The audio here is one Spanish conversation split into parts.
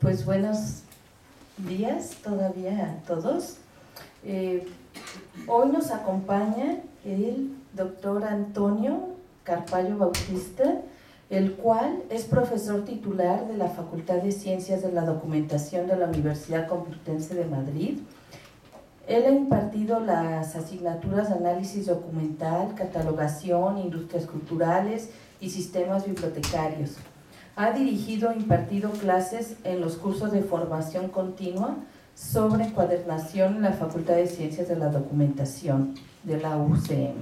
Pues buenos días todavía a todos. Hoy nos acompaña el doctor Antonio Carpallo Bautista, el cual es profesor titular de la Facultad de Ciencias de la Documentación de la Universidad Complutense de Madrid. Él ha impartido las asignaturas de análisis documental, catalogación, industrias culturales y sistemas bibliotecarios. Ha dirigido e impartido clases en los cursos de formación continua sobre encuadernación en la Facultad de Ciencias de la Documentación de la UCM.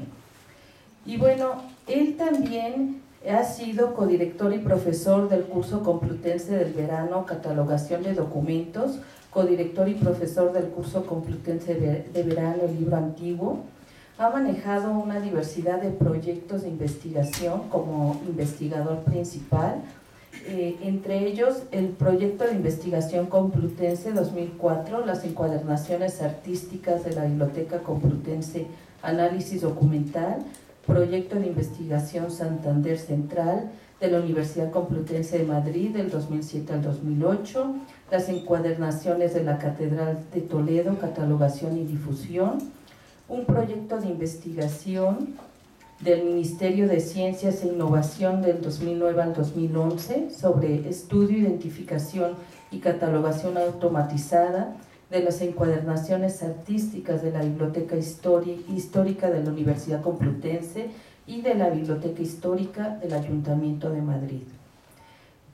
Y bueno, él también ha sido codirector y profesor del curso Complutense del Verano, Catalogación de Documentos, codirector y profesor del curso Complutense de Verano, el libro antiguo. Ha manejado una diversidad de proyectos de investigación como investigador principal, entre ellos el proyecto de investigación Complutense 2004, las encuadernaciones artísticas de la Biblioteca Complutense, análisis documental, proyecto de investigación Santander Central de la Universidad Complutense de Madrid del 2007 al 2008, las encuadernaciones de la Catedral de Toledo, catalogación y difusión, un proyecto de investigación del Ministerio de Ciencias e Innovación del 2009 al 2011 sobre estudio, identificación y catalogación automatizada de las encuadernaciones artísticas de la Biblioteca Histórica de la Universidad Complutense y de la Biblioteca Histórica del Ayuntamiento de Madrid.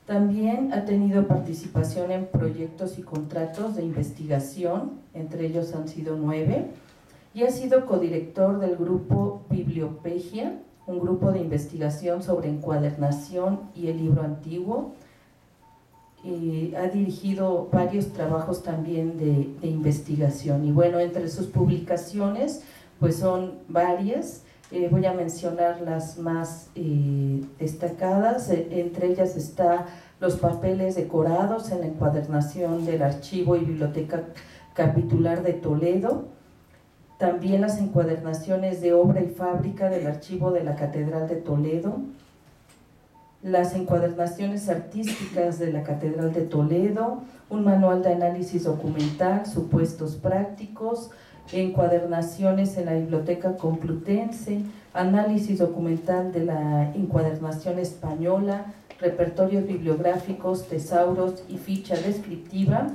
También ha tenido participación en proyectos y contratos de investigación, entre ellos han sido 9, y ha sido codirector del grupo Bibliopegia, un grupo de investigación sobre encuadernación y el libro antiguo. Ha dirigido varios trabajos también de investigación. Y bueno, entre sus publicaciones, pues son varias. Voy a mencionar las más destacadas. Entre ellas está Los papeles decorados en la encuadernación del Archivo y Biblioteca Capitular de Toledo. También las encuadernaciones de obra y fábrica del Archivo de la Catedral de Toledo, las encuadernaciones artísticas de la Catedral de Toledo, un manual de análisis documental, supuestos prácticos, encuadernaciones en la Biblioteca Complutense, análisis documental de la encuadernación española, repertorios bibliográficos, tesauros y ficha descriptiva,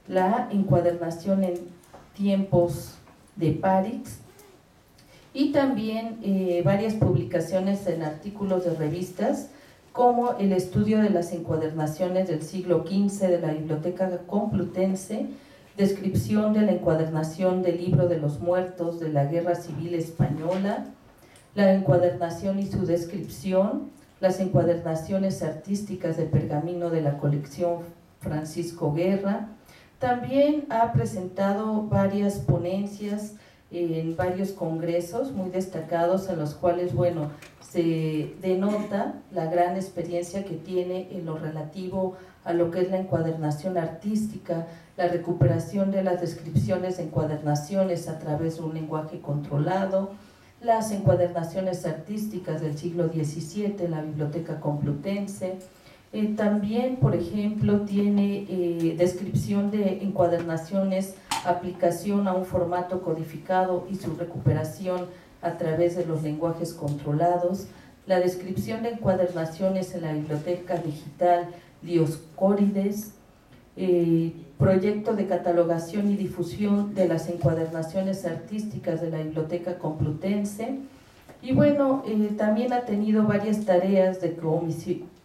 la encuadernación en tiempos de Parix, y también varias publicaciones en artículos de revistas, como el estudio de las encuadernaciones del siglo XV de la Biblioteca Complutense, descripción de la encuadernación del Libro de los Muertos de la Guerra Civil Española, la encuadernación y su descripción, las encuadernaciones artísticas de pergamino de la colección Francisco Guerra. También ha presentado varias ponencias en varios congresos muy destacados, en los cuales, bueno, se denota la gran experiencia que tiene en lo relativo a lo que es la encuadernación artística, la recuperación de las descripciones de encuadernaciones a través de un lenguaje controlado, las encuadernaciones artísticas del siglo XVII en la Biblioteca Complutense. También, por ejemplo, tiene descripción de encuadernaciones, aplicación a un formato codificado y su recuperación a través de los lenguajes controlados, la descripción de encuadernaciones en la Biblioteca Digital Dioscórides, proyecto de catalogación y difusión de las encuadernaciones artísticas de la Biblioteca Complutense. Y bueno, también ha tenido varias tareas de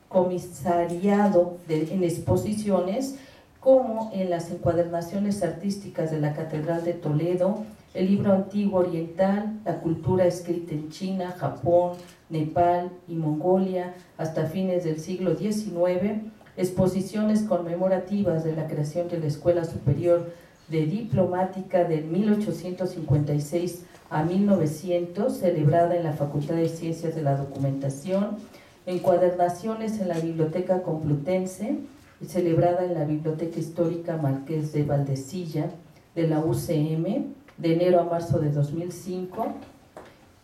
comisariado en exposiciones, como en las encuadernaciones artísticas de la Catedral de Toledo, el libro antiguo oriental, la cultura escrita en China, Japón, Nepal y Mongolia hasta fines del siglo XIX, exposiciones conmemorativas de la creación de la Escuela Superior de Diplomática de 1856 a 1900, celebrada en la Facultad de Ciencias de la Documentación, encuadernaciones en la Biblioteca Complutense, celebrada en la Biblioteca Histórica Marqués de Valdecilla de la UCM, de enero a marzo de 2005,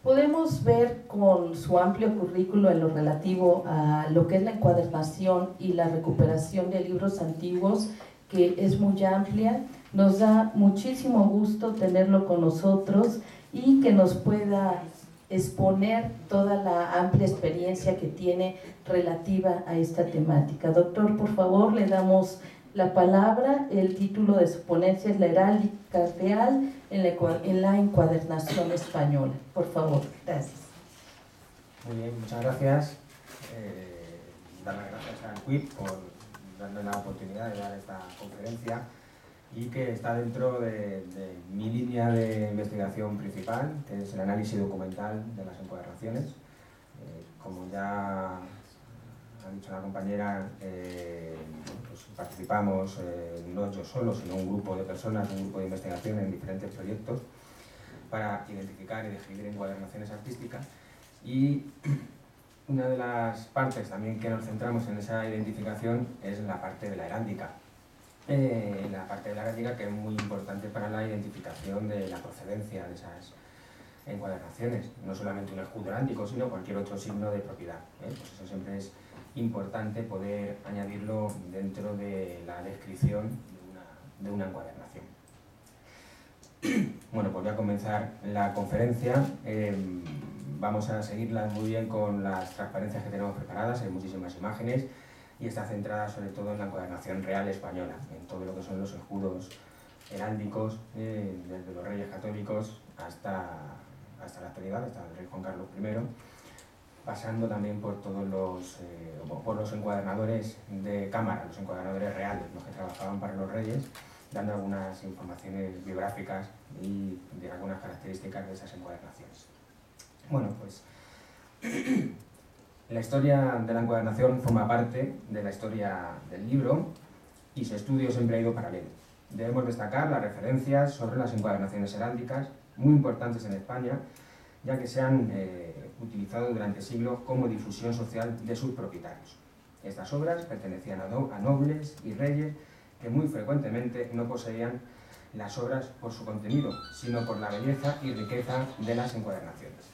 podemos ver con su amplio currículo en lo relativo a lo que es la encuadernación y la recuperación de libros antiguos, que es muy amplia. Nos da muchísimo gusto tenerlo con nosotros y que nos pueda exponer toda la amplia experiencia que tiene relativa a esta temática. Doctor, por favor, le damos la palabra. El título de su ponencia es La heráldica real en la encuadernación española. Por favor, gracias. Muy bien, muchas gracias. Dar las gracias al CUIP por darme la oportunidad de dar esta conferencia y que está dentro de mi línea de investigación principal, que es el análisis documental de las encuadernaciones. Como ya ha dicho la compañera, pues participamos no yo solo, sino un grupo de personas, un grupo de investigación en diferentes proyectos para identificar y describir encuadernaciones artísticas. Y una de las partes también que nos centramos en esa identificación es la parte de la heráldica. La parte de la heráldica, que es muy importante para la identificación de la procedencia de esas encuadernaciones, no solamente un escudo heráldico, sino cualquier otro signo de propiedad. Pues eso siempre es importante poder añadirlo dentro de la descripción de una encuadernación. Bueno, pues voy a comenzar la conferencia. Vamos a seguirla muy bien con las transparencias que tenemos preparadas, hay muchísimas imágenes y está centrada sobre todo en la encuadernación real española, en todo lo que son los escudos heráldicos, desde los reyes católicos hasta la actualidad, hasta el rey Juan Carlos I, pasando también por todos los encuadernadores de cámara, los encuadernadores reales, los que trabajaban para los reyes, dando algunas informaciones biográficas y de algunas características de esas encuadernaciones. Bueno, pues la historia de la encuadernación forma parte de la historia del libro y su estudio siempre ha ido paralelo. Debemos destacar las referencias sobre las encuadernaciones heráldicas, muy importantes en España, ya que se han utilizado durante siglos como difusión social de sus propietarios. Estas obras pertenecían a nobles y reyes que muy frecuentemente no poseían las obras por su contenido, sino por la belleza y riqueza de las encuadernaciones.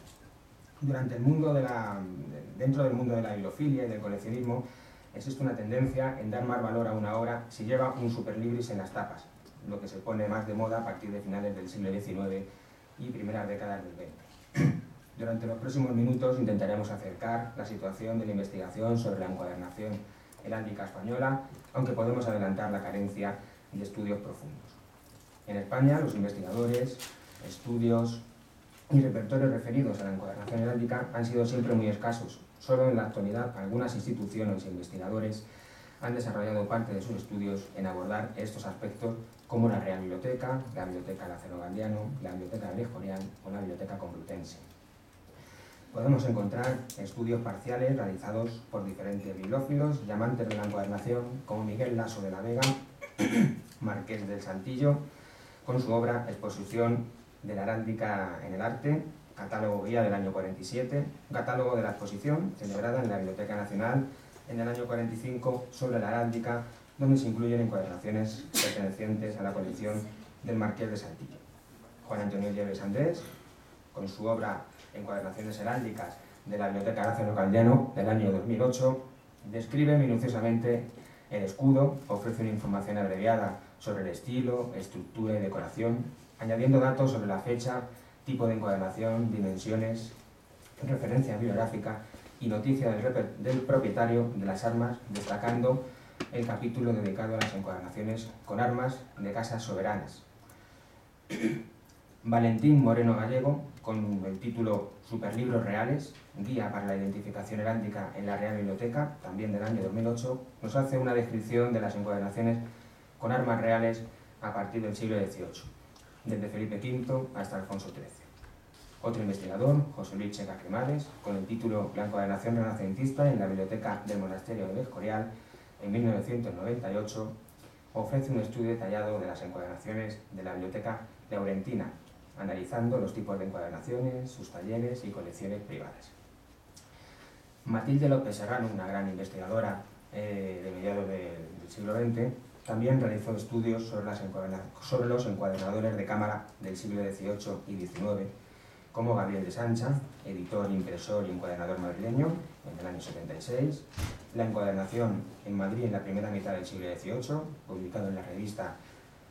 Dentro del mundo de la bibliofilia y del coleccionismo existe una tendencia en dar más valor a una obra si lleva un superlibris en las tapas, lo que se pone más de moda a partir de finales del siglo XIX y primeras décadas del XX. Durante los próximos minutos intentaremos acercar la situación de la investigación sobre la encuadernación heráldica española, aunque podemos adelantar la carencia de estudios profundos. En España, los investigadores, estudios y repertorios referidos a la encuadernación heráldica han sido siempre muy escasos. Solo en la actualidad algunas instituciones e investigadores han desarrollado parte de sus estudios en abordar estos aspectos, como la Real Biblioteca, la Biblioteca Lázaro Galdiano, la Biblioteca del Escorial o la Biblioteca Complutense. Podemos encontrar estudios parciales realizados por diferentes bibliófilos y amantes de la encuadernación, como Miguel Laso de la Vega, Marqués del Saltillo, con su obra Exposición de la heráldica en el arte, catálogo guía del año 47, catálogo de la exposición celebrada en la Biblioteca Nacional en el año 45 sobre la heráldica, donde se incluyen encuadernaciones pertenecientes a la colección del Marqués de Saltillo. Juan Antonio Lleves Andrés, con su obra Encuadernaciones heráldicas de la Biblioteca Lázaro Galdiano del año 2008, describe minuciosamente el escudo, ofrece una información abreviada sobre el estilo, estructura y decoración, añadiendo datos sobre la fecha, tipo de encuadernación, dimensiones, referencia bibliográfica y noticia del propietario de las armas, destacando el capítulo dedicado a las encuadernaciones con armas de casas soberanas. Valentín Moreno Gallego, con el título Superlibros Reales, Guía para la Identificación Heráldica en la Real Biblioteca, también del año 2008, nos hace una descripción de las encuadernaciones con armas reales a partir del siglo XVIII, desde Felipe V hasta Alfonso XIII. Otro investigador, José Luis Checa Cremades, con el título La encuadernación renacentista en la Biblioteca del Monasterio del Escorial, en 1998, ofrece un estudio detallado de las encuadernaciones de la Biblioteca Laurentina, analizando los tipos de encuadernaciones, sus talleres y colecciones privadas. Matilde López Serrano, una gran investigadora de mediados del siglo XX, también realizó estudios sobre los encuadernadores de cámara del siglo XVIII y XIX, como Gabriel de Sancha, editor, impresor y encuadernador madrileño, en el año 76, la encuadernación en Madrid en la primera mitad del siglo XVIII, publicado en la revista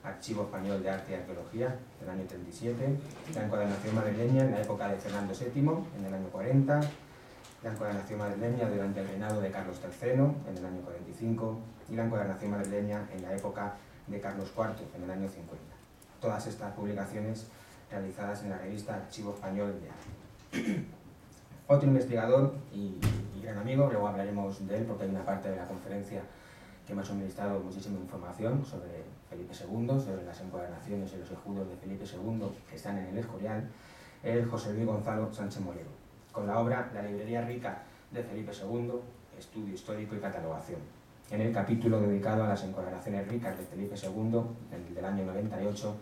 Archivo Español de Arte y Arqueología, del año 37, la encuadernación madrileña en la época de Fernando VII, en el año 40, la encuadernación madrileña durante el reinado de Carlos III, en el año 45, y la encuadernación madrileña en la época de Carlos IV, en el año 50. Todas estas publicaciones realizadas en la revista Archivo Español de Arte. Otro investigador y gran amigo, luego hablaremos de él porque hay una parte de la conferencia que me ha suministrado muchísima información sobre Felipe II, sobre las encuadernaciones y los escudos de Felipe II que están en el Escorial, es José Luis Gonzalo Sánchez Molero, con la obra La librería rica de Felipe II, estudio histórico y catalogación. En el capítulo dedicado a las encuadernaciones ricas de Felipe II, el del año 98,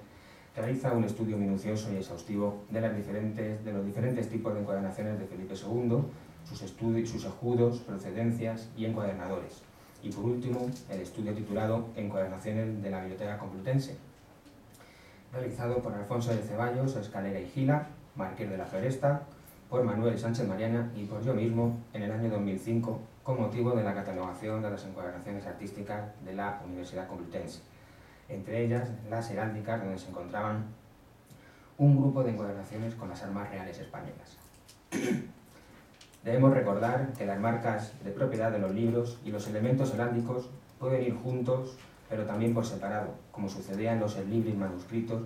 realiza un estudio minucioso y exhaustivo de los diferentes tipos de encuadernaciones de Felipe II, sus escudos, procedencias y encuadernadores. Y por último, el estudio titulado Encuadernaciones de la Biblioteca Complutense, realizado por Alfonso de Ceballos, Escalera y Gila, Marqués de la Floresta, por Manuel Sánchez Mariana y por yo mismo en el año 2005, con motivo de la catalogación de las encuadernaciones artísticas de la Universidad Complutense. Entre ellas, las heráldicas, donde se encontraban un grupo de encuadernaciones con las armas reales españolas. Debemos recordar que las marcas de propiedad de los libros y los elementos heráldicos pueden ir juntos, pero también por separado, como sucedía en los exlibris manuscritos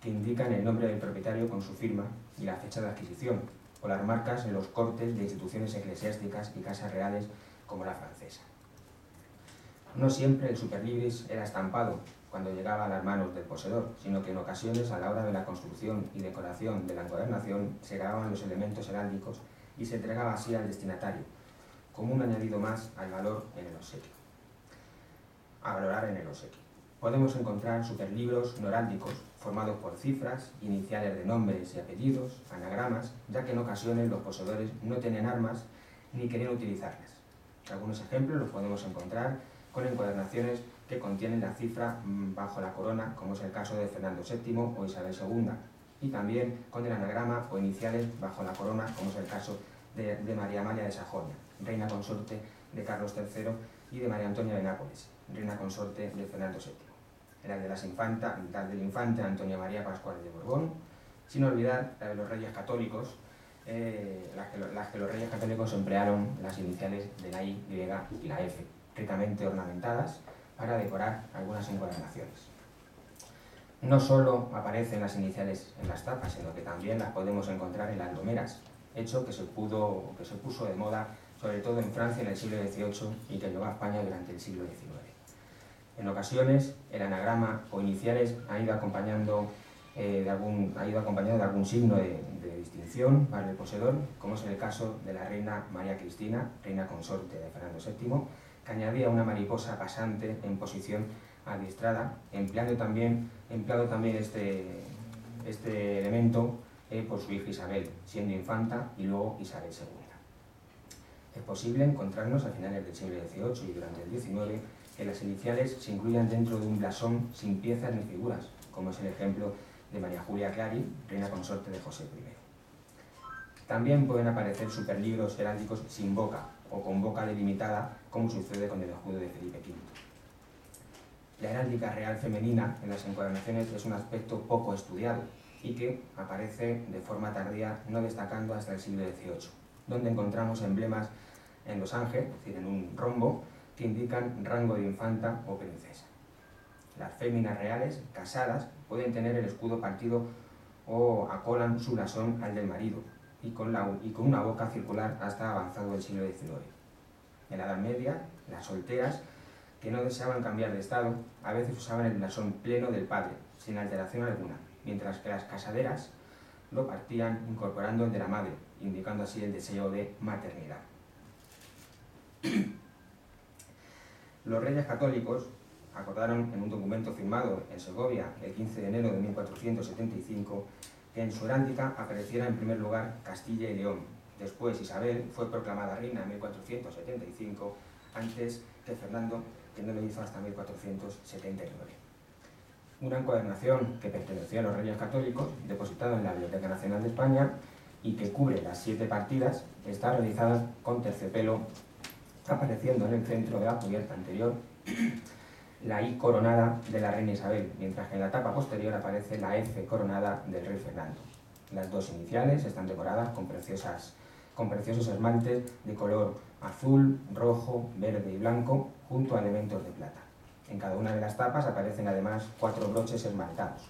que indican el nombre del propietario con su firma y la fecha de adquisición, o las marcas en los cortes de instituciones eclesiásticas y casas reales como la francesa. No siempre el superlibris era estampado cuando llegaba a las manos del poseedor, sino que en ocasiones, a la hora de la construcción y decoración de la encuadernación, se grababan los elementos heráldicos y se entregaba así al destinatario, como un añadido más al valor en el obsequio. A valorar en el obsequio. Podemos encontrar superlibros no heráldicos, formados por cifras, iniciales de nombres y apellidos, anagramas, ya que en ocasiones los poseedores no tenían armas ni querían utilizarlas. Algunos ejemplos los podemos encontrar con encuadernaciones que contienen la cifra bajo la corona, como es el caso de Fernando VII o Isabel II, y también con el anagrama o iniciales bajo la corona, como es el caso de María Amalia de Sajonia, reina consorte de Carlos III, y de María Antonia de Nápoles, reina consorte de Fernando VII. Las del infante Antonia María Pascual de Borbón, sin olvidar la de los reyes católicos, las que los reyes católicos emplearon las iniciales de la I griega y la F, ricamente ornamentadas para decorar algunas encuadernaciones. No solo aparecen las iniciales en las tapas, sino que también las podemos encontrar en las lomeras, hecho que se puso de moda sobre todo en Francia en el siglo XVIII y que llegó a España durante el siglo XIX. En ocasiones, el anagrama o iniciales ha ido acompañado de algún signo de distinción para el poseedor, como es el caso de la reina María Cristina, reina consorte de Fernando VII, que añadía una mariposa pasante en posición adiestrada, empleado también este elemento por su hija Isabel, siendo infanta y luego Isabel II. Es posible encontrarnos a finales del siglo XVIII y durante el XIX que las iniciales se incluyan dentro de un blasón sin piezas ni figuras, como es el ejemplo de María Julia Clary, reina consorte de José I. También pueden aparecer superlibros heráldicos sin boca o con boca delimitada, como sucede con el escudo de Felipe V. La heráldica real femenina en las encuadernaciones es un aspecto poco estudiado y que aparece de forma tardía, no destacando hasta el siglo XVIII, donde encontramos emblemas en los ángeles, es decir, en un rombo, que indican rango de infanta o princesa. Las féminas reales, casadas, pueden tener el escudo partido o acolan su blasón al del marido, y con una boca circular hasta avanzado el siglo XIX. En la Edad Media, las solteras, que no deseaban cambiar de estado, a veces usaban el blasón pleno del padre, sin alteración alguna, mientras que las casaderas lo partían incorporando el de la madre, indicando así el deseo de maternidad. Los reyes católicos acordaron en un documento firmado en Segovia el 15 de enero de 1475 que en su heráldica apareciera en primer lugar Castilla y León. Después Isabel fue proclamada reina en 1475, antes que Fernando, que no lo hizo hasta 1479. una encuadernación que pertenecía a los Reyes Católicos, depositada en la Biblioteca Nacional de España y que cubre las 7 partidas, está realizada con terciopelo, apareciendo en el centro de la cubierta anterior la I coronada de la reina Isabel, mientras que en la tapa posterior aparece la F coronada del rey Fernando. Las 2 iniciales están decoradas con preciosos esmaltes de color azul, rojo, verde y blanco, junto a elementos de plata. En cada una de las tapas aparecen además 4 broches esmaltados.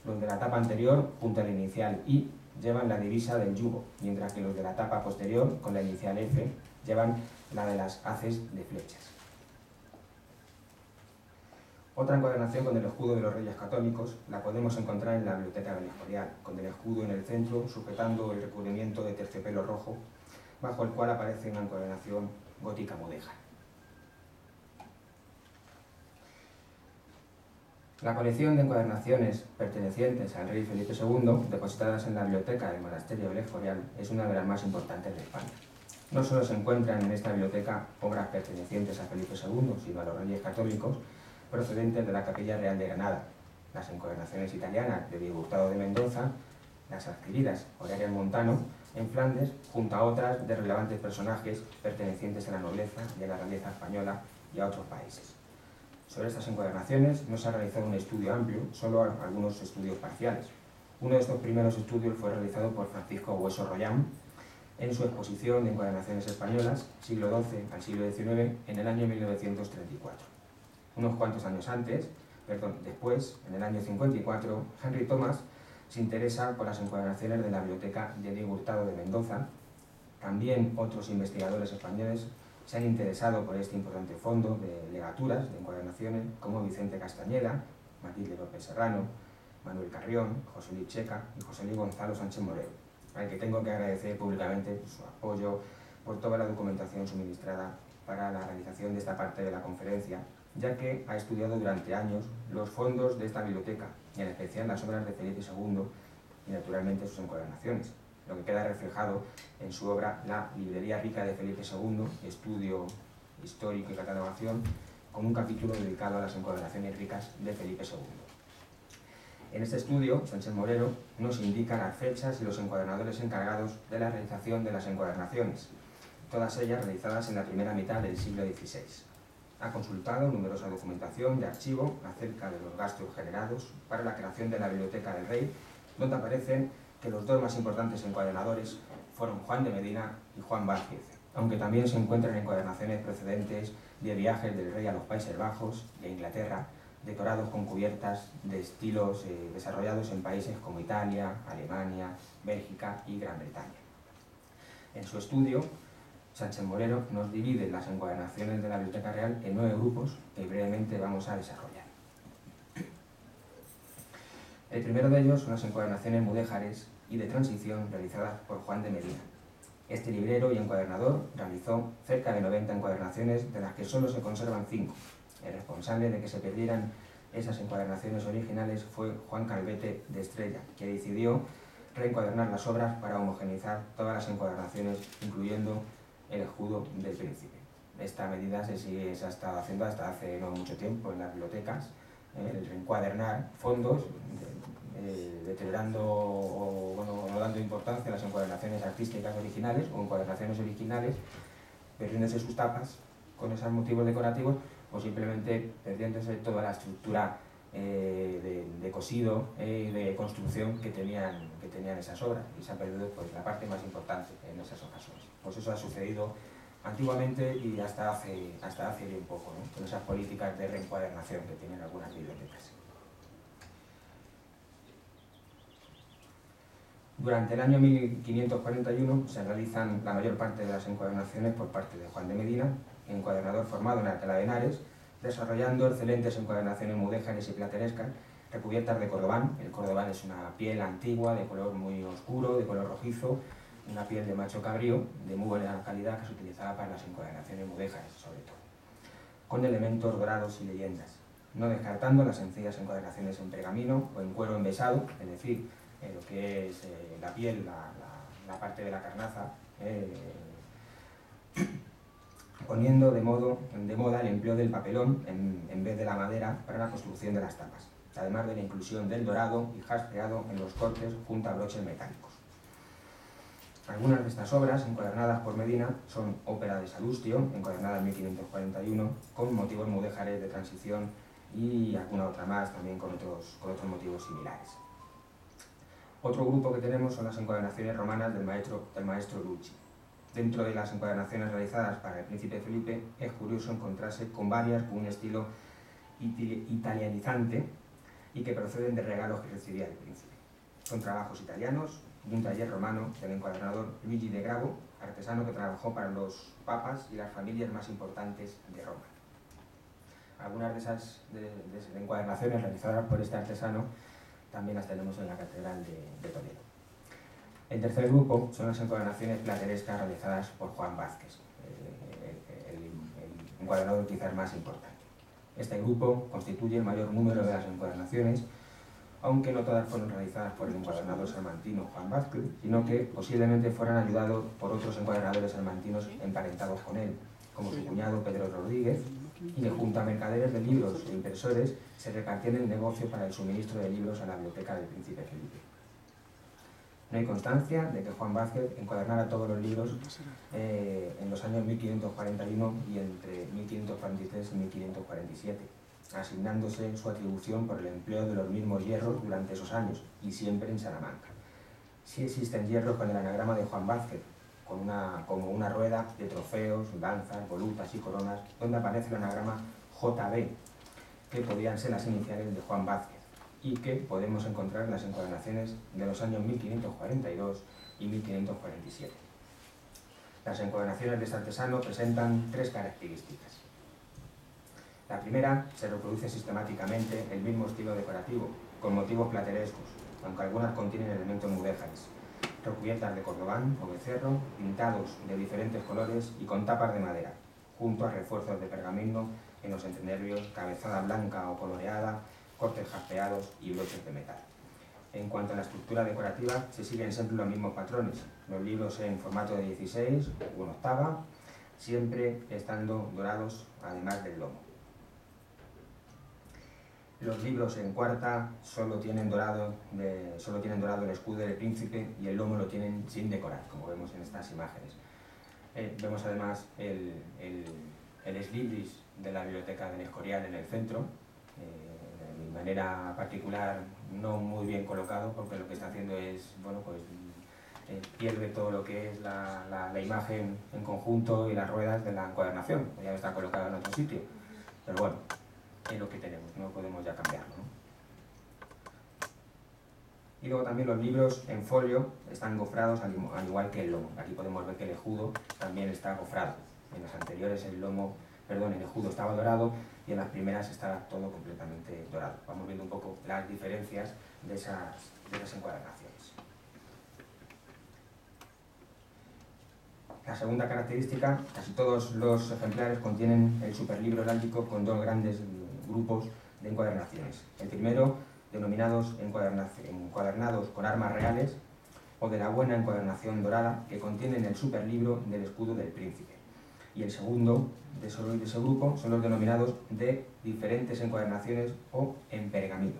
Los de la tapa anterior, junto a la inicial I, llevan la divisa del yugo, mientras que los de la tapa posterior, con la inicial F, llevan la de las haces de flechas. Otra encuadernación con el escudo de los Reyes Católicos la podemos encontrar en la Biblioteca del Escorial, con el escudo en el centro sujetando el recubrimiento de terciopelo rojo, bajo el cual aparece una encuadernación gótica mudéjar. La colección de encuadernaciones pertenecientes al rey Felipe II, depositadas en la biblioteca del Monasterio del Escorial, es una de las más importantes de España. No solo se encuentran en esta biblioteca obras pertenecientes a Felipe II, sino a los Reyes Católicos, procedentes de la Capilla Real de Granada, las encuadernaciones italianas de Diego Hurtado de Mendoza, las adquiridas por Arias Montano en Flandes, junto a otras de relevantes personajes pertenecientes a la nobleza y a la realeza española y a otros países. Sobre estas encuadernaciones no se ha realizado un estudio amplio, solo algunos estudios parciales. Uno de estos primeros estudios fue realizado por Francisco Hueso Royán en su exposición de encuadernaciones españolas, siglo XII al siglo XIX, en el año 1934. Unos cuantos años después, en el año 54, Henry Thomas se interesa por las encuadernaciones de la biblioteca de Diego Hurtado de Mendoza. También otros investigadores españoles se han interesado por este importante fondo de legaturas, de encuadernaciones, como Vicente Castañeda, Matilde López Serrano, Manuel Carrión, José Luis Checa y José Luis Gonzalo Sánchez Morero, al que tengo que agradecer públicamente su apoyo por toda la documentación suministrada para la realización de esta parte de la conferencia, ya que ha estudiado durante años los fondos de esta biblioteca, y en especial las obras de Felipe II y naturalmente sus encuadernaciones, lo que queda reflejado en su obra La librería rica de Felipe II, estudio histórico y catalogación, con un capítulo dedicado a las encuadernaciones ricas de Felipe II. En este estudio, Sánchez Morero nos indica las fechas y los encuadernadores encargados de la realización de las encuadernaciones, todas ellas realizadas en la primera mitad del siglo XVI. Ha consultado numerosa documentación de archivo acerca de los gastos generados para la creación de la Biblioteca del Rey, donde aparecen que los 2 más importantes encuadernadores fueron Juan de Medina y Juan Vázquez, aunque también se encuentran encuadernaciones procedentes de viajes del rey a los Países Bajos y a Inglaterra, decorados con cubiertas de estilos desarrollados en países como Italia, Alemania, Bélgica y Gran Bretaña. En su estudio, Sánchez Morero nos divide las encuadernaciones de la Biblioteca Real en 9 grupos que brevemente vamos a desarrollar. El primero de ellos son las encuadernaciones mudéjares y de transición realizadas por Juan de Medina. Este librero y encuadernador realizó cerca de 90 encuadernaciones, de las que solo se conservan 5. El responsable de que se perdieran esas encuadernaciones originales fue Juan Calvete de Estrella, que decidió reencuadernar las obras para homogeneizar todas las encuadernaciones, incluyendo el escudo del príncipe. Esta medida se ha estado haciendo hasta hace no mucho tiempo en las bibliotecas, el reencuadernar fondos, deteriorando o no dando importancia a las encuadernaciones artísticas originales o encuadernaciones originales, perdiéndose sus tapas con esos motivos decorativos o simplemente perdiéndose toda la estructura de cosido y de construcción que tenían esas obras, y se ha perdido pues, la parte más importante en esas ocasiones. Pues eso ha sucedido antiguamente y hasta hace bien poco, ¿no? Con esas políticas de reencuadernación que tienen algunas bibliotecas. Durante el año 1541 se realizan la mayor parte de las encuadernaciones por parte de Juan de Medina, encuadernador formado en Alcalá de Henares, desarrollando excelentes encuadernaciones mudéjares y platerescas recubiertas de cordobán. El cordobán es una piel antigua de color muy oscuro, de color rojizo, una piel de macho cabrío de muy buena calidad que se utilizaba para las encuadernaciones mudéjares, sobre todo, con elementos dorados y leyendas, no descartando las sencillas encuadernaciones en pergamino o en cuero envesado, es decir, lo que es la piel, la parte de la carnaza, poniendo de moda el empleo del papelón en vez de la madera para la construcción de las tapas. además de la inclusión del dorado y jaspeado en los cortes junto a broches metálicos. Algunas de estas obras, encuadernadas por Medina, son Ópera de Salustio, encuadernada en 1541, con motivos mudéjares de transición y alguna otra más, también con otros motivos similares. Otro grupo que tenemos son las encuadernaciones romanas del maestro Lucci. Dentro de las encuadernaciones realizadas para el príncipe Felipe, es curioso encontrarse con varias con un estilo italianizante y que proceden de regalos que recibía el príncipe. Son trabajos italianos de un taller romano del encuadernador Luigi de Gravo, artesano que trabajó para los papas y las familias más importantes de Roma. Algunas de esas encuadernaciones realizadas por este artesano también las tenemos en la Catedral de Toledo. El tercer grupo son las encuadernaciones platerescas realizadas por Juan Vázquez, el encuadernador quizás más importante. Este grupo constituye el mayor número de las encuadernaciones, aunque no todas fueron realizadas por el encuadernador salmantino Juan Vázquez, sino que posiblemente fueran ayudados por otros encuadernadores salmantinos emparentados con él, como su cuñado Pedro Rodríguez, y que junto a mercaderes de libros e impresores se repartían el negocio para el suministro de libros a la biblioteca del príncipe Felipe. No hay constancia de que Juan Vázquez encuadernara todos los libros en los años 1541 y entre 1543 y 1547, asignándose su atribución por el empleo de los mismos hierros durante esos años, y siempre en Salamanca. Sí existen hierros con el anagrama de Juan Vázquez, como una rueda de trofeos, lanzas, volutas y coronas, donde aparece el anagrama JB, que podrían ser las iniciales de Juan Vázquez, y que podemos encontrar en las encuadernaciones de los años 1542 y 1547. Las encuadernaciones de este artesano presentan tres características. La primera, se reproduce sistemáticamente el mismo estilo decorativo, con motivos platerescos, aunque algunas contienen elementos mudéjares, recubiertas de cordobán o becerro, pintados de diferentes colores y con tapas de madera, junto a refuerzos de pergamino en los entrenervios, cabezada blanca o coloreada, cortes jaspeados y broches de metal. En cuanto a la estructura decorativa, se siguen siempre los mismos patrones, los libros en formato de 16 o en octava, siempre estando dorados además del lomo. Los libros en cuarta solo tienen dorado el escudo del príncipe y el lomo lo tienen sin decorar, como vemos en estas imágenes. Vemos además el ex libris de la biblioteca del Escorial en el centro, de manera particular no muy bien colocado, porque lo que está haciendo es, pierde todo lo que es la imagen en conjunto y las ruedas de la encuadernación, ya está colocado en otro sitio, pero bueno, es lo que tenemos, no podemos ya cambiarlo, ¿no? Y luego también los libros en folio están gofrados al igual que el lomo. Aquí podemos ver que el escudo también está gofrado. En las anteriores el escudo estaba dorado y en las primeras estaba todo completamente dorado. Vamos viendo un poco las diferencias de esas encuadernaciones. La segunda característica, casi todos los ejemplares contienen el superlibro heráldico con dos grandes grupos de encuadernaciones. El primero, denominados encuadernados con armas reales, o de la buena encuadernación dorada, que contienen el superlibro del escudo del príncipe. Y el segundo de ese grupo son los denominados de diferentes encuadernaciones o en pergamino.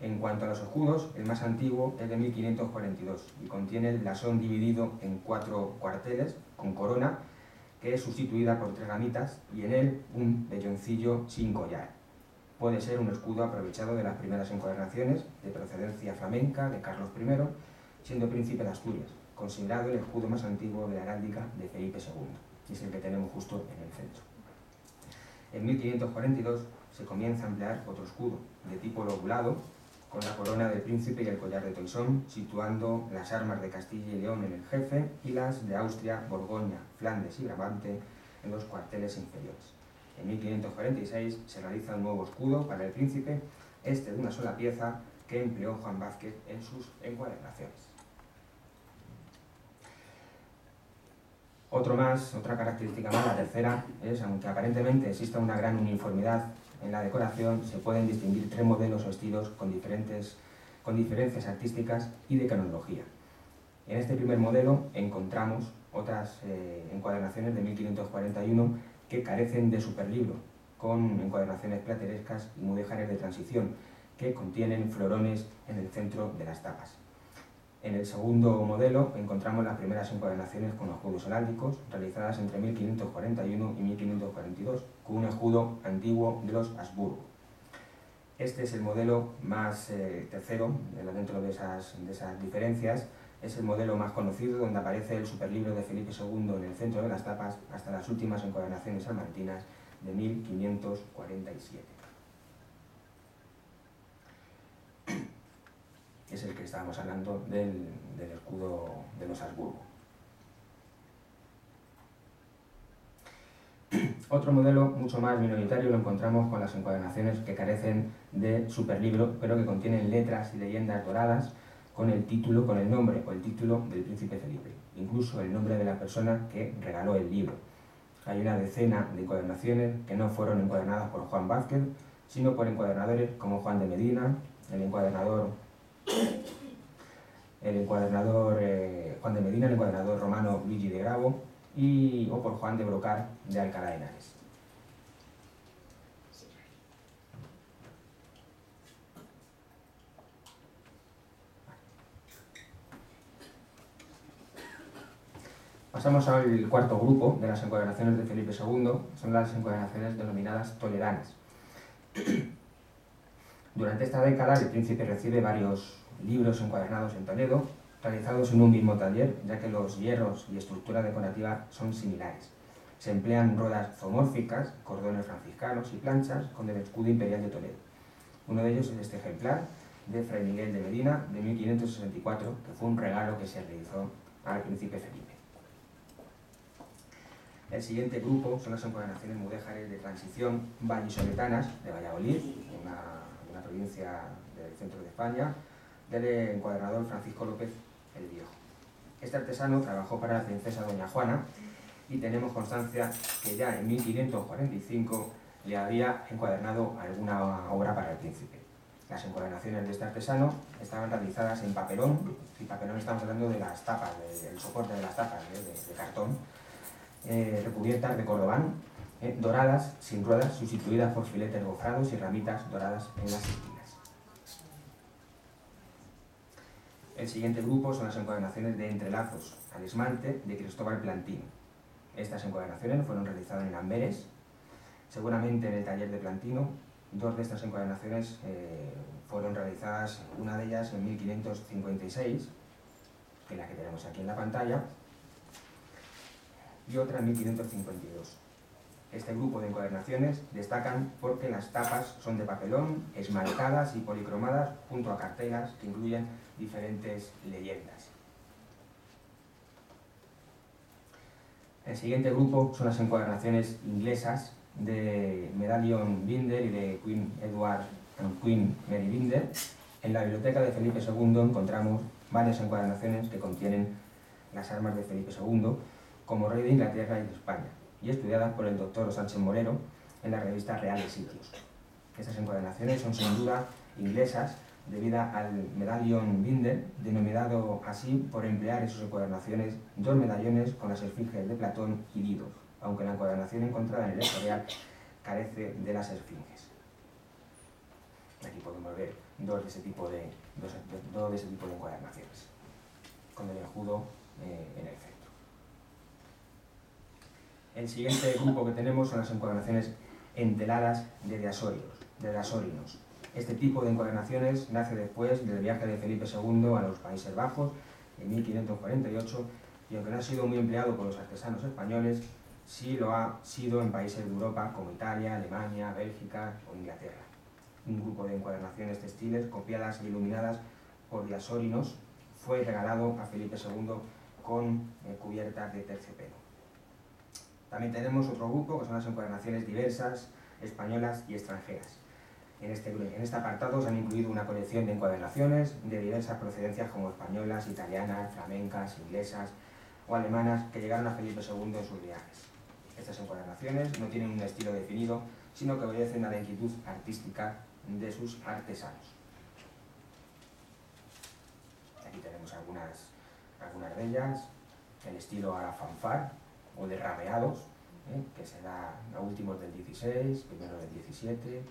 En cuanto a los escudos, el más antiguo es de 1542 y contiene el blasón dividido en 4 cuarteles con corona, que es sustituida por 3 ramitas, y en él un velloncillo sin collar. Puede ser un escudo aprovechado de las primeras encuadernaciones de procedencia flamenca de Carlos I, siendo príncipe de Asturias, considerado el escudo más antiguo de la heráldica de Felipe II, y es el que tenemos justo en el centro. En 1542 se comienza a emplear otro escudo, de tipo lobulado, con la corona del príncipe y el collar de Toisón, situando las armas de Castilla y León en el jefe y las de Austria, Borgoña, Flandes y Brabante en los cuarteles inferiores. En 1546 se realiza un nuevo escudo para el príncipe, este de una sola pieza, que empleó Juan Vázquez en sus encuadernaciones. Otra característica más, la tercera, es, aunque aparentemente exista una gran uniformidad en la decoración, se pueden distinguir 3 modelos o estilos con diferencias artísticas y de cronología. En este primer modelo encontramos otras encuadernaciones de 1541 que carecen de superlibro, con encuadernaciones platerescas y mudéjares de transición, que contienen florones en el centro de las tapas. En el segundo modelo encontramos las primeras encuadernaciones con escudos heráldicos, realizadas entre 1541 y 1542, con un escudo antiguo de los Habsburgo. Este es el modelo más tercero, dentro de esas diferencias, es el modelo más conocido, donde aparece el superlibro de Felipe II en el centro de las tapas, hasta las últimas encuadernaciones salmantinas de 1547. Es el que estábamos hablando del escudo de los Habsburgo. Otro modelo mucho más minoritario lo encontramos con las encuadernaciones que carecen de superlibro, pero que contienen letras y leyendas doradas con el título, con el nombre o el título del príncipe Felipe, incluso el nombre de la persona que regaló el libro. Hay una decena de encuadernaciones que no fueron encuadernadas por Juan Vázquez, sino por encuadernadores como Juan de Medina, el encuadernador Juan de Medina, el encuadernador romano Luigi de Gravo, o por Juan de Brocar de Alcalá de Henares. Pasamos al cuarto grupo de las encuadernaciones de Felipe II, son las encuadernaciones denominadas toledanas. Durante esta década el príncipe recibe varios libros encuadernados en Toledo, realizados en un mismo taller, ya que los hierros y estructura decorativa son similares. Se emplean ruedas zoomórficas, cordones franciscanos y planchas con el escudo imperial de Toledo. Uno de ellos es este ejemplar de Fray Miguel de Medina de 1564, que fue un regalo que se realizó al príncipe Felipe. El siguiente grupo son las encuadernaciones mudéjares de transición vallisoletanas de Valladolid, una provincia del centro de España, del encuadernador Francisco López el Viejo. Este artesano trabajó para la princesa Doña Juana y tenemos constancia que ya en 1545 le había encuadernado alguna obra para el príncipe. Las encuadernaciones de este artesano estaban realizadas en papelón, y papelón estamos hablando de las tapas, del soporte de las tapas, de cartón, recubiertas de cordobán, doradas, sin ruedas, sustituidas por filetes gofrados y ramitas doradas en las esquinas. El siguiente grupo son las encuadernaciones de entrelazos al esmalte de Cristóbal Plantino. Estas encuadernaciones fueron realizadas en Amberes, seguramente en el taller de Plantino. Dos de estas encuadernaciones fueron realizadas, una de ellas en 1556, que es la que tenemos aquí en la pantalla, y otra en 1552. Este grupo de encuadernaciones destacan porque las tapas son de papelón, esmaltadas y policromadas, junto a cartelas que incluyen diferentes leyendas. El siguiente grupo son las encuadernaciones inglesas de Medallion Binder y de Queen Edward and Queen Mary Binder. En la biblioteca de Felipe II encontramos varias encuadernaciones que contienen las armas de Felipe II como rey de Inglaterra y de España, y estudiadas por el doctor Sánchez Moreno en la revista Reales Sitios. Estas encuadernaciones son sin duda inglesas debido al Medallion Binder, denominado así por emplear en sus encuadernaciones dos medallones con las esfinges de Platón y Dido, aunque la encuadernación encontrada en el Escorial carece de las esfinges. Aquí podemos ver dos de ese tipo de encuadernaciones, con el escudo en el centro. El siguiente grupo que tenemos son las encuadernaciones enteladas de Asórinos. Este tipo de encuadernaciones nace después del viaje de Felipe II a los Países Bajos en 1548, y aunque no ha sido muy empleado por los artesanos españoles, sí lo ha sido en países de Europa como Italia, Alemania, Bélgica o Inglaterra. Un grupo de encuadernaciones textiles copiadas e iluminadas por Asórinos fue regalado a Felipe II con cubiertas de terciopelo. También tenemos otro grupo que son las encuadernaciones diversas, españolas y extranjeras. En este apartado se han incluido una colección de encuadernaciones de diversas procedencias como españolas, italianas, flamencas, inglesas o alemanas que llegaron a Felipe II en sus viajes. Estas encuadernaciones no tienen un estilo definido, sino que obedecen a la inquietud artística de sus artesanos. Aquí tenemos algunas de ellas, el estilo a la fanfar o de rameados, que se da a últimos del 16, primero del 17.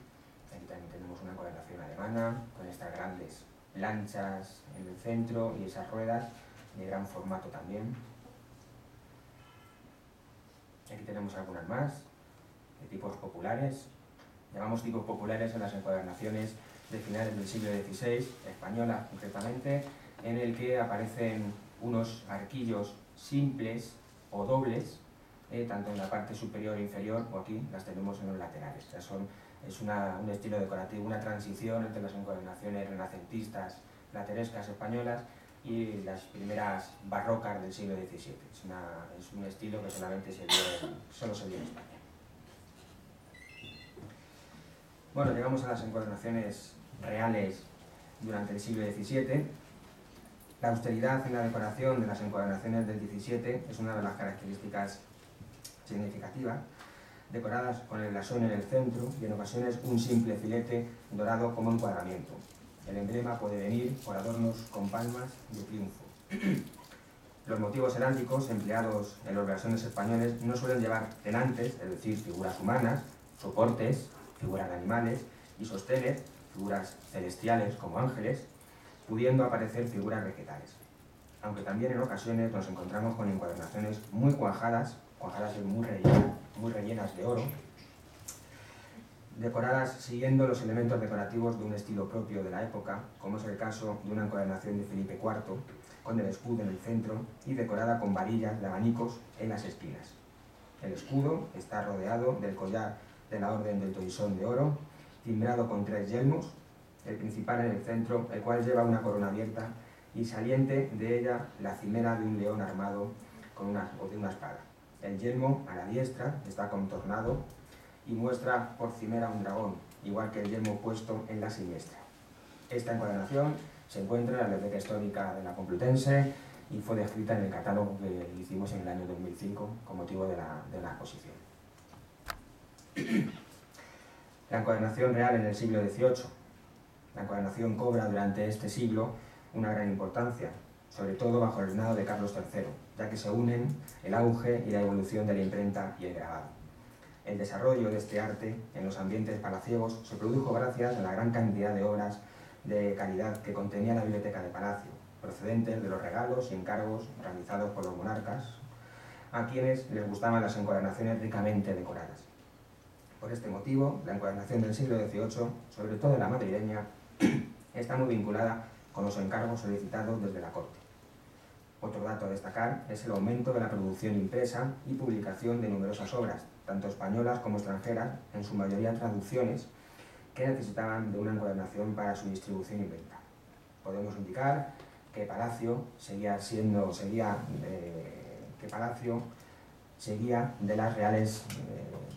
Aquí también tenemos una encuadernación alemana, con estas grandes lanchas en el centro y esas ruedas de gran formato también. Aquí tenemos algunas más, de tipos populares. Llamamos tipos populares en las encuadernaciones de finales del siglo XVI, españolas concretamente, en el que aparecen unos arquillos simples o dobles, tanto en la parte superior e inferior, o aquí las tenemos en los laterales. O sea, es un estilo decorativo, una transición entre las encuadernaciones renacentistas, platerescas españolas y las primeras barrocas del siglo XVII. Es un estilo que solo se dio en España. Bueno, llegamos a las encuadernaciones reales durante el siglo XVII. La austeridad en la decoración de las encuadernaciones del XVII es una de las características significativas, decoradas con el blasón en el centro y en ocasiones un simple filete dorado como encuadramiento. El emblema puede venir por adornos con palmas de triunfo. Los motivos heráldicos empleados en los blasones españoles no suelen llevar tenantes, es decir, figuras humanas, soportes, figuras de animales, y sostenes, figuras celestiales como ángeles, pudiendo aparecer figuras vegetales. Aunque también en ocasiones nos encontramos con encuadernaciones muy cuajadas y muy rellenas de oro, decoradas siguiendo los elementos decorativos de un estilo propio de la época, como es el caso de una encuadernación de Felipe IV, con el escudo en el centro y decorada con varillas de abanicos en las esquinas. El escudo está rodeado del collar de la Orden del Toisón de oro, timbrado con 3 yelmos, el principal en el centro, el cual lleva una corona abierta y saliente de ella la cimera de un león armado de una espada. El yelmo a la diestra está contornado y muestra por cimera un dragón, igual que el yelmo puesto en la siniestra. Esta encuadernación se encuentra en la Biblioteca Histórica de la Complutense y fue descrita en el catálogo que hicimos en el año 2005 con motivo de la exposición. La encuadernación real en el siglo XVIII. La encuadernación cobra durante este siglo una gran importancia, sobre todo bajo el reinado de Carlos III, ya que se unen el auge y la evolución de la imprenta y el grabado. El desarrollo de este arte en los ambientes palaciegos se produjo gracias a la gran cantidad de obras de calidad que contenía la biblioteca de Palacio, procedentes de los regalos y encargos realizados por los monarcas, a quienes les gustaban las encuadernaciones ricamente decoradas. Por este motivo, la encuadernación del siglo XVIII, sobre todo la madrileña, está muy vinculada con los encargos solicitados desde la corte. Otro dato a destacar es el aumento de la producción impresa y publicación de numerosas obras, tanto españolas como extranjeras, en su mayoría traducciones, que necesitaban de una encuadernación para su distribución y venta. Podemos indicar que Palacio seguía de las reales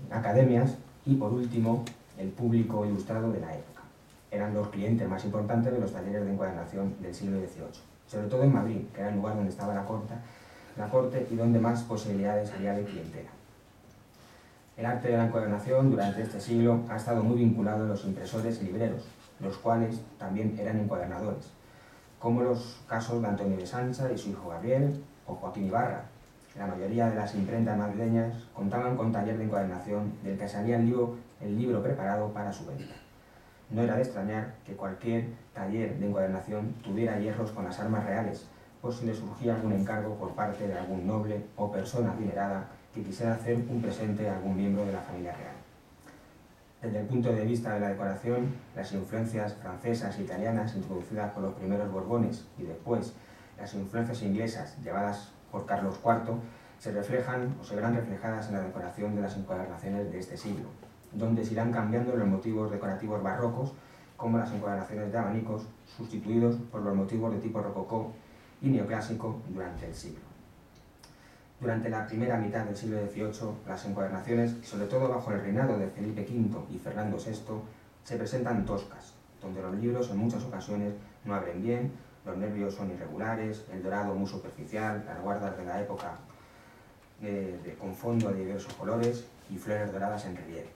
academias y, por último, el público ilustrado de la época. Eran los clientes más importantes de los talleres de encuadernación del siglo XVIII, sobre todo en Madrid, que era el lugar donde estaba la corte y donde más posibilidades había de clientela. El arte de la encuadernación durante este siglo ha estado muy vinculado a los impresores y libreros, los cuales también eran encuadernadores, como los casos de Antonio de Sancha y su hijo Gabriel o Joaquín Ibarra. La mayoría de las imprentas madrileñas contaban con taller de encuadernación del que salía el libro preparado para su venta. No era de extrañar que cualquier taller de encuadernación tuviera hierros con las armas reales, por si le surgía algún encargo por parte de algún noble o persona adinerada que quisiera hacer un presente a algún miembro de la familia real. Desde el punto de vista de la decoración, las influencias francesas e italianas introducidas por los primeros Borbones y después las influencias inglesas llevadas por Carlos IV se verán reflejadas en la decoración de las encuadernaciones de este siglo, donde se irán cambiando los motivos decorativos barrocos, como las encuadernaciones de abanicos, sustituidos por los motivos de tipo rococó y neoclásico durante el siglo. Durante la primera mitad del siglo XVIII, las encuadernaciones, sobre todo bajo el reinado de Felipe V y Fernando VI, se presentan toscas, donde los libros en muchas ocasiones no abren bien, los nervios son irregulares, el dorado muy superficial, las guardas de la época con fondo de diversos colores y flores doradas en relieve.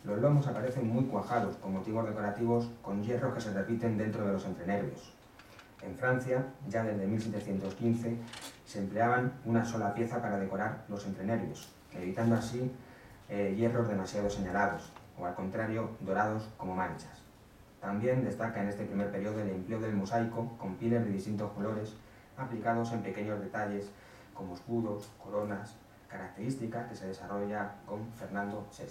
Los lomos aparecen muy cuajados con motivos decorativos con hierros que se repiten dentro de los entrenervios. En Francia, ya desde 1715, se empleaban una sola pieza para decorar los entrenervios, evitando así hierros demasiado señalados. o al contrario, dorados como manchas. También destaca en este primer periodo el empleo del mosaico con pieles de distintos colores aplicados en pequeños detalles como escudos, coronas, característica que se desarrolla con Fernando VI.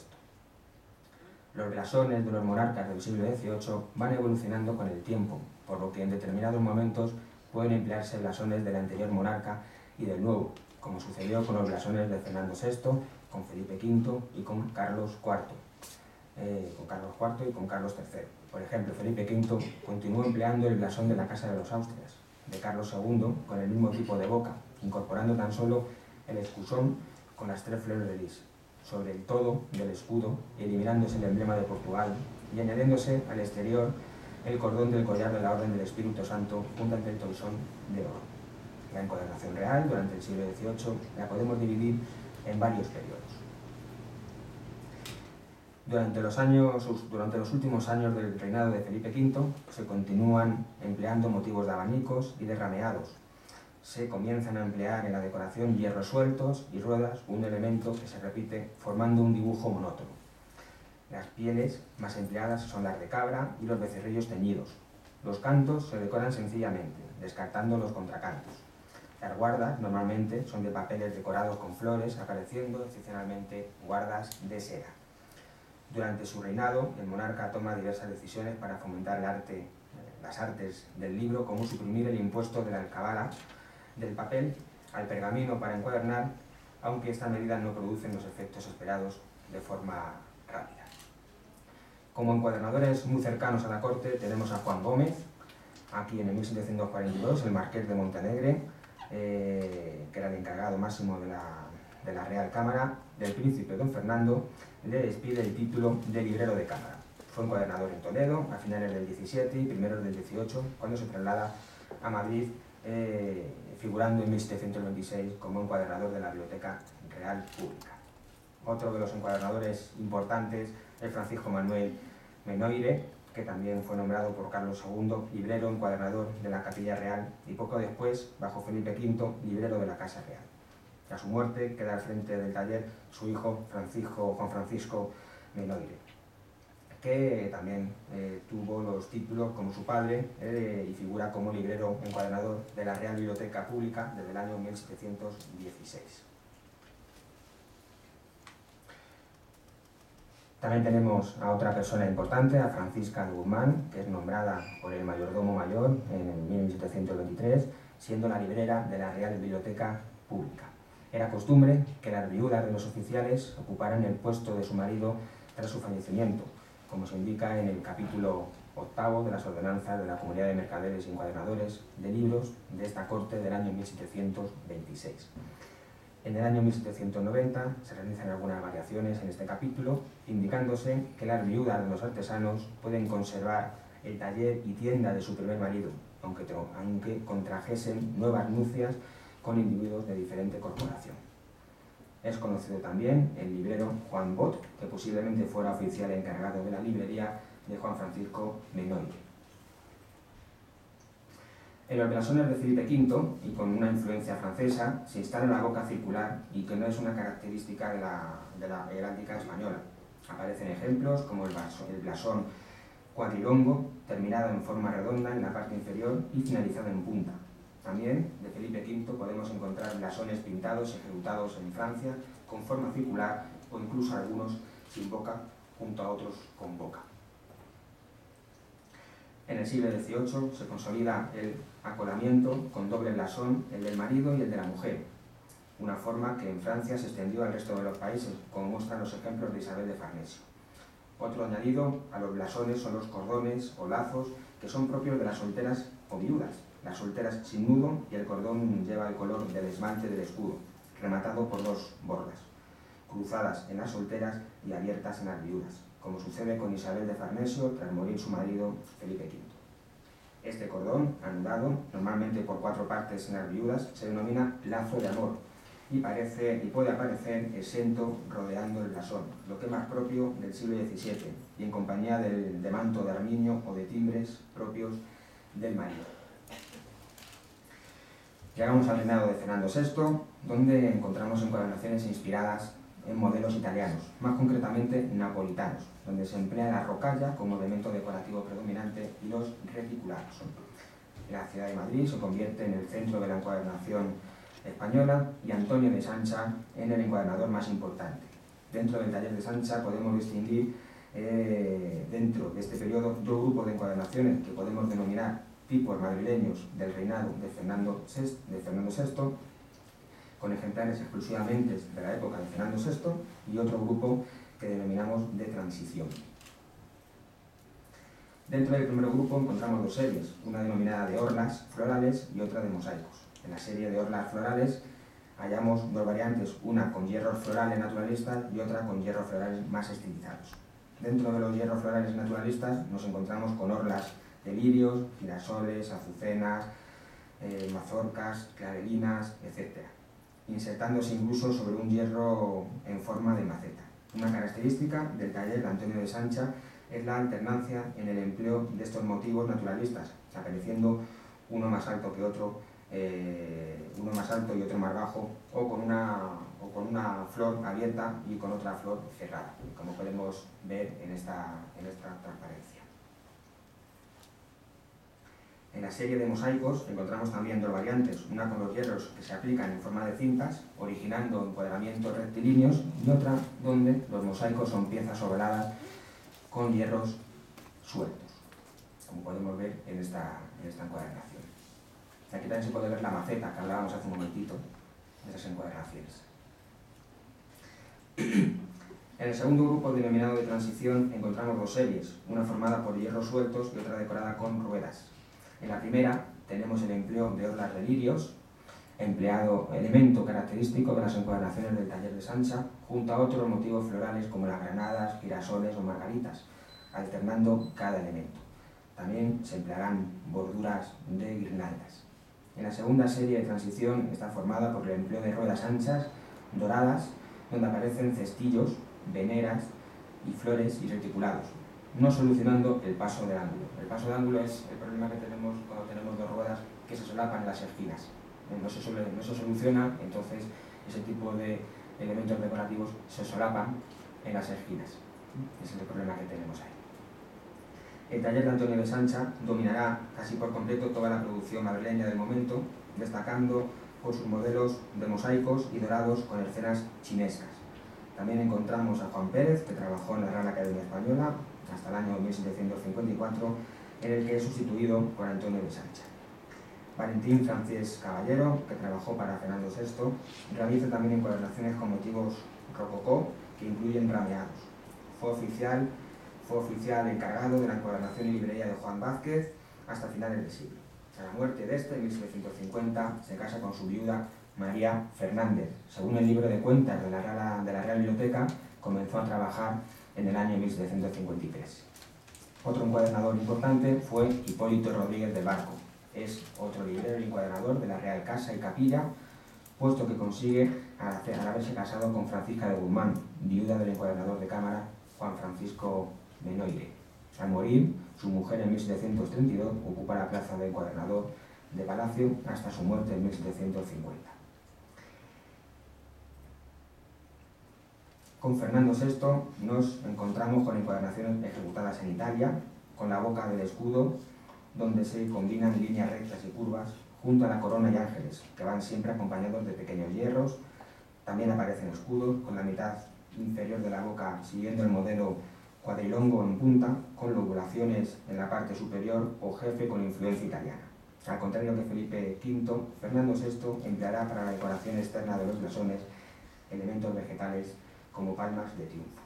Los blasones de los monarcas del siglo XVIII van evolucionando con el tiempo, por lo que en determinados momentos pueden emplearse blasones del anterior monarca y del nuevo, como sucedió con los blasones de Fernando VI, con Felipe V y con Carlos IV, y con Carlos III. Por ejemplo, Felipe V continuó empleando el blasón de la Casa de los Austrias, de Carlos II, con el mismo tipo de boca, incorporando tan solo el escusón con las 3 flores de lis sobre el todo del escudo, eliminándose el emblema de Portugal y añadiéndose al exterior el cordón del collar de la Orden del Espíritu Santo junto al del toisón de oro. La encuadernación real durante el siglo XVIII la podemos dividir en varios periodos. Durante los últimos años del reinado de Felipe V se continúan empleando motivos de abanicos y de rameados. Se comienzan a emplear en la decoración hierros sueltos y ruedas, un elemento que se repite formando un dibujo monótono. Las pieles más empleadas son las de cabra y los becerrillos teñidos. Los cantos se decoran sencillamente, descartando los contracantos. Las guardas normalmente son de papeles decorados con flores, apareciendo excepcionalmente guardas de seda. Durante su reinado, el monarca toma diversas decisiones para fomentar las artes del libro, como suprimir el impuesto de la alcabala del papel al pergamino para encuadernar, aunque estas medidas no producen los efectos esperados de forma rápida. Como encuadernadores muy cercanos a la corte tenemos a Juan Gómez, aquí en el 1742, el marqués de Montenegro, que era el encargado máximo de la Real Cámara. Del príncipe don Fernando le despide el título de librero de cámara. Fue encuadernador en Toledo a finales del 17 y primeros del 18, cuando se traslada a Madrid, figurando en 1726 como encuadernador de la Biblioteca Real Pública. Otro de los encuadernadores importantes es Francisco Manuel Menoire, que también fue nombrado por Carlos II librero encuadernador de la Capilla Real y poco después, bajo Felipe V, librero de la Casa Real. A su muerte queda al frente del taller su hijo Juan Francisco Menoire, que también tuvo los títulos como su padre y figura como librero encuadernador de la Real Biblioteca Pública desde el año 1716. También tenemos a otra persona importante, a Francisca de Guzmán, que es nombrada por el mayordomo mayor en 1723, siendo la librera de la Real Biblioteca Pública. Era costumbre que las viudas de los oficiales ocuparan el puesto de su marido tras su fallecimiento, como se indica en el capítulo 8 de las ordenanzas de la Comunidad de Mercaderes y Encuadernadores de Libros de esta corte del año 1726. En el año 1790 se realizan algunas variaciones en este capítulo, indicándose que las viudas de los artesanos pueden conservar el taller y tienda de su primer marido, aunque contrajesen nuevas nupcias con individuos de diferente corporación. Es conocido también el librero Juan Bot, que posiblemente fuera oficial encargado de la librería de Juan Francisco Menoire. En los blasones de Felipe V, y con una influencia francesa, se instala la boca circular y que no es una característica de la heráldica española. Aparecen ejemplos como el blasón cuadrilongo, terminado en forma redonda en la parte inferior y finalizado en punta. También de Felipe V podemos encontrar blasones pintados ejecutados en Francia con forma circular o incluso algunos sin boca junto a otros con boca. En el siglo XVIII se consolida el acolamiento con doble blasón, el del marido y el de la mujer, una forma que en Francia se extendió al resto de los países, como muestran los ejemplos de Isabel de Farnesio. Otro añadido a los blasones son los cordones o lazos, que son propios de las solteras o viudas. Las solteras sin nudo y el cordón lleva el color del esmalte del escudo, rematado por 2 bordas, cruzadas en las solteras y abiertas en las viudas, como sucede con Isabel de Farnesio tras morir su marido Felipe V. Este cordón, anudado, normalmente por 4 partes en las viudas, se denomina lazo de amor y puede aparecer exento rodeando el blasón, lo que es más propio del siglo XVII y en compañía de manto de armiño o de timbres propios del marido. Llegamos al reinado de Fernando VI, donde encontramos encuadernaciones inspiradas en modelos italianos, más concretamente napolitanos, donde se emplea la rocalla como elemento decorativo predominante y los reticulados. La ciudad de Madrid se convierte en el centro de la encuadernación española y Antonio de Sancha en el encuadernador más importante. Dentro del taller de Sancha podemos distinguir dentro de este periodo dos grupos de encuadernaciones que podemos denominar tipos madrileños del reinado de Fernando VI, con ejemplares exclusivamente de la época de Fernando VI, y otro grupo que denominamos de transición. Dentro del primer grupo encontramos dos series, una denominada de orlas florales y otra de mosaicos. En la serie de orlas florales hallamos dos variantes, una con hierros florales naturalistas y otra con hierros florales más estilizados. Dentro de los hierros florales naturalistas nos encontramos con orlas de lirios, girasoles, azucenas, mazorcas, clavelinas, etc., insertándose incluso sobre un hierro en forma de maceta. Una característica del taller de Antonio de Sancha es la alternancia en el empleo de estos motivos naturalistas, apareciendo uno más alto que otro, uno más alto y otro más bajo, o con una flor abierta y con otra flor cerrada, como podemos ver en esta transparencia. En la serie de mosaicos encontramos también dos variantes, una con los hierros que se aplican en forma de cintas, originando encuadramientos rectilíneos, y otra donde los mosaicos son piezas ovaladas con hierros sueltos, como podemos ver en esta encuadernación. Aquí también se puede ver la maceta que hablábamos hace un momentito de esas encuadernaciones. En el segundo grupo denominado de transición encontramos dos series, una formada por hierros sueltos y otra decorada con ruedas. En la primera tenemos el empleo de orlas de lirios, elemento característico de las encuadernaciones del taller de Sancha, junto a otros motivos florales como las granadas, girasoles o margaritas, alternando cada elemento. También se emplearán borduras de guirnaldas. En la segunda serie de transición está formada por el empleo de ruedas anchas, doradas, donde aparecen cestillos, veneras y flores y reticulados, no solucionando el paso de ángulo. El paso de ángulo es el problema que tenemos cuando tenemos dos ruedas que se solapan en las esquinas. No se soluciona, entonces ese tipo de elementos decorativos se solapan en las esquinas. Ese es el problema que tenemos ahí. El taller de Antonio de Sancha dominará casi por completo toda la producción madrileña del momento, destacando por sus modelos de mosaicos y dorados con escenas chinescas. También encontramos a Juan Pérez, que trabajó en la Real Academia Española hasta el año 1754, en el que es sustituido por Antonio de Sancha. Valentín Francés Caballero, que trabajó para Fernando VI, realiza también encuadernaciones con motivos rococó que incluyen rameados. Fue oficial encargado de la encuadernación y librería de Juan Vázquez hasta finales del siglo. A la muerte de este, en 1750, se casa con su viuda María Fernández. Según el libro de cuentas de la Real Biblioteca, comenzó a trabajar en el año 1753. Otro encuadernador importante fue Hipólito Rodríguez del Barco. Es otro librero y encuadernador de la Real Casa y Capilla, puesto que consigue al haberse casado con Francisca de Guzmán, viuda del encuadernador de cámara Juan Francisco Benoire. Al morir, su mujer en 1732 ocupa la plaza de encuadernador de Palacio hasta su muerte en 1750. Con Fernando VI nos encontramos con encuadernaciones ejecutadas en Italia, con la boca del escudo, donde se combinan líneas rectas y curvas, junto a la corona y ángeles, que van siempre acompañados de pequeños hierros. También aparecen escudos, con la mitad inferior de la boca siguiendo el modelo cuadrilongo en punta, con lobulaciones en la parte superior o jefe con influencia italiana. Al contrario que Felipe V, Fernando VI empleará para la decoración externa de los blasones elementos vegetales como palmas de triunfo.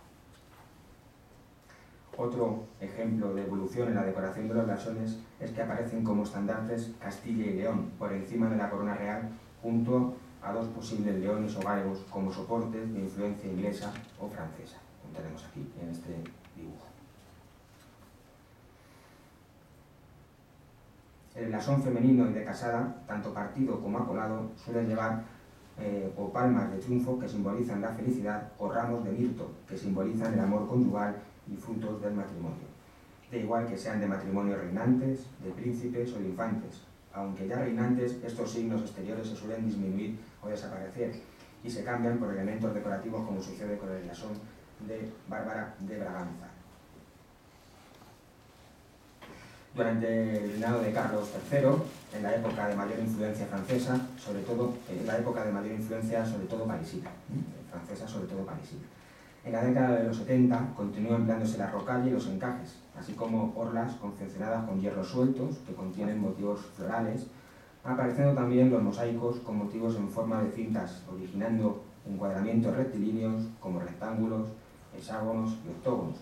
Otro ejemplo de evolución en la decoración de los blasones es que aparecen como estandartes Castilla y León por encima de la corona real, junto a dos posibles leones o galgos como soportes de influencia inglesa o francesa, como tenemos aquí en este dibujo. El blasón femenino y de casada, tanto partido como acolado, suelen llevar o palmas de triunfo que simbolizan la felicidad, o ramos de mirto que simbolizan el amor conyugal y frutos del matrimonio. Da igual que sean de matrimonios reinantes, de príncipes o de infantes. Aunque ya reinantes, estos signos exteriores se suelen disminuir o desaparecer, y se cambian por elementos decorativos como sucede con el blasón de Bárbara de Braganza. Durante el reinado de Carlos III, en la época de mayor influencia francesa, sobre todo parisina, francesa sobre todo parisina. En la década de los 70 continuó empleándose la rocalla y los encajes, así como orlas confeccionadas con hierros sueltos que contienen motivos florales, apareciendo también los mosaicos con motivos en forma de cintas, originando encuadramientos rectilíneos como rectángulos, hexágonos y octógonos,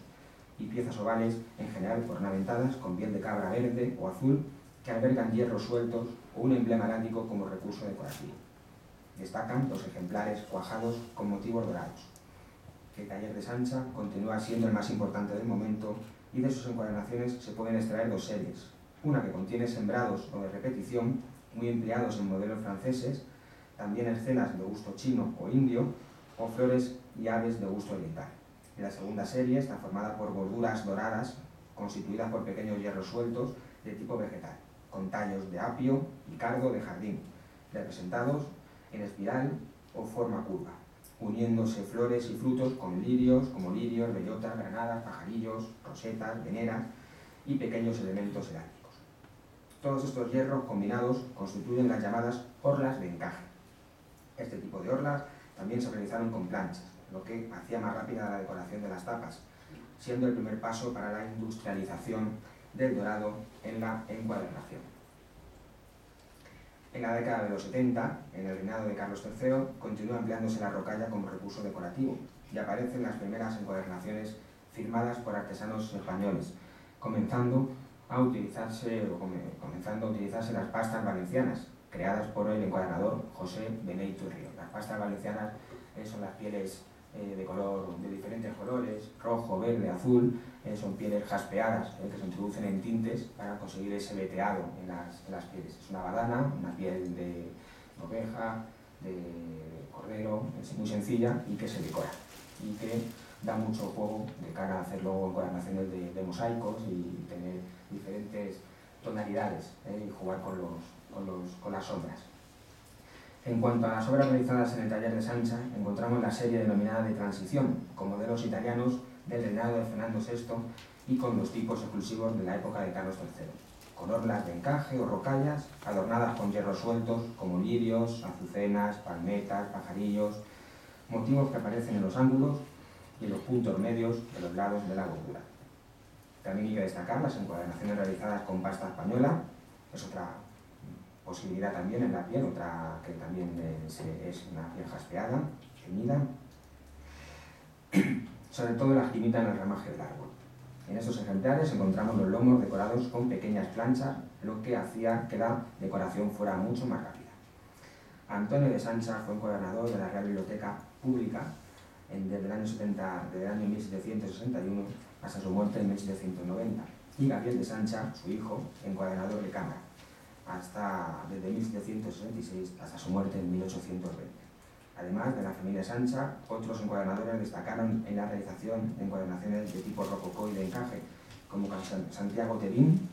y piezas ovales en general ornamentadas con piel de cabra verde o azul que albergan hierros sueltos o un emblema heráldico como recurso decorativo. Destacan los ejemplares cuajados con motivos dorados. El taller de Sancha continúa siendo el más importante del momento y de sus encuadernaciones se pueden extraer dos series. Una que contiene sembrados o de repetición, muy empleados en modelos franceses, también escenas de gusto chino o indio, o flores y aves de gusto oriental. Y la segunda serie está formada por borduras doradas constituidas por pequeños hierros sueltos de tipo vegetal, con tallos de apio y cardo de jardín, representados en espiral o forma curva, uniéndose flores y frutos con lirios, como lirios, bellotas, granadas, pajarillos, rosetas, veneras y pequeños elementos heráldicos. Todos estos hierros combinados constituyen las llamadas orlas de encaje. Este tipo de orlas también se realizaron con planchas, lo que hacía más rápida la decoración de las tapas, siendo el primer paso para la industrialización del dorado en la encuadernación. En la década de los 70, en el reinado de Carlos III, continúa empleándose la rocalla como recurso decorativo y aparecen las primeras encuadernaciones firmadas por artesanos españoles, comenzando a utilizarse las pastas valencianas, creadas por el encuadernador José Benito Río. Las pastas valencianas son las pieles de diferentes colores, rojo, verde, azul, son pieles jaspeadas que se introducen en tintes para conseguir ese veteado en las pieles. Es una badana, una piel de oveja, de cordero, es muy sencilla y que se decora y que da mucho juego de cara a hacer luego encuadernaciones de mosaicos y tener diferentes tonalidades y jugar con las sombras. En cuanto a las obras realizadas en el taller de Sancha, encontramos la serie denominada de transición, con modelos italianos del reinado de Fernando VI y con los tipos exclusivos de la época de Carlos III, con orlas de encaje o rocallas adornadas con hierros sueltos como lirios, azucenas, palmetas, pajarillos, motivos que aparecen en los ángulos y en los puntos medios de los lados de la bordura. También hay que destacar las encuadernaciones realizadas con pasta española, es otra posibilidad también en la piel, otra que también es una piel jaspeada, teñida, sobre todo las que imitan el ramaje del árbol. En estos ejemplares encontramos los lomos decorados con pequeñas planchas, lo que hacía que la decoración fuera mucho más rápida. Antonio de Sancha fue encuadernador de la Real Biblioteca Pública desde el año 1761 hasta su muerte en 1790, y Gabriel de Sancha, su hijo, encuadernador de cámara, desde 1766 hasta su muerte en 1820. Además de la familia Sancha, otros encuadernadores destacaron en la realización de encuadernaciones de tipo rococó y de encaje, como Santiago Tebín,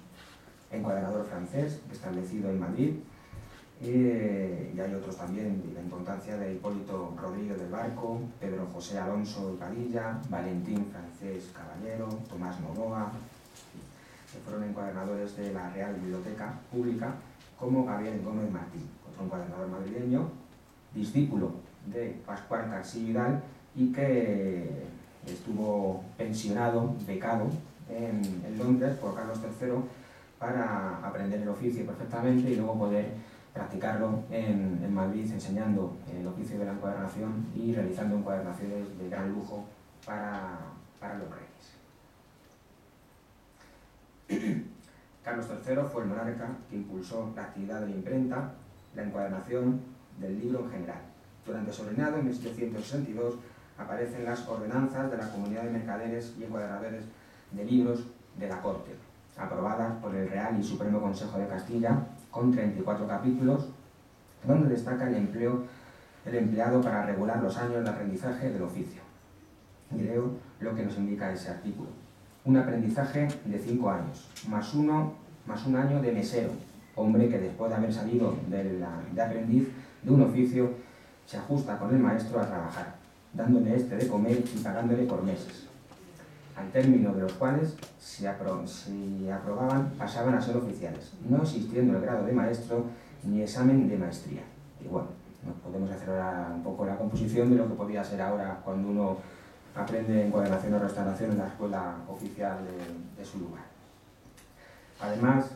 encuadernador francés, establecido en Madrid, y hay otros también, de la importancia de Hipólito Rodríguez del Barco, Pedro José Alonso Padilla, Valentín Francés Caballero, Tomás Novoa, que fueron encuadernadores de la Real Biblioteca Pública, como Gabriel Gómez Martín, otro encuadernador madrileño, discípulo de Pascual García Vidal y que estuvo pensionado, becado en Londres por Carlos III para aprender el oficio perfectamente y luego poder practicarlo en Madrid, enseñando el oficio de la encuadernación y realizando encuadernaciones de gran lujo para los reyes. Carlos III fue el monarca que impulsó la actividad de la imprenta, la encuadernación del libro en general. Durante su reinado, en 1762, aparecen las ordenanzas de la Comunidad de Mercaderes y Encuadernadores de Libros de la Corte, aprobadas por el Real y Supremo Consejo de Castilla, con 34 capítulos, donde destaca el empleado para regular los años de aprendizaje del oficio. Y leo lo que nos indica ese artículo. Un aprendizaje de 5 años, más un año de mesero, hombre que después de haber salido de aprendiz de un oficio, se ajusta con el maestro a trabajar, dándole este de comer y pagándole por meses, al término de los cuales, si aprobaban, pasaban a ser oficiales, no existiendo el grado de maestro ni examen de maestría. Y bueno, nos podemos hacer ahora un poco la composición de lo que podía ser ahora cuando uno aprende encuadernación o restauración en la escuela oficial de su lugar. Además,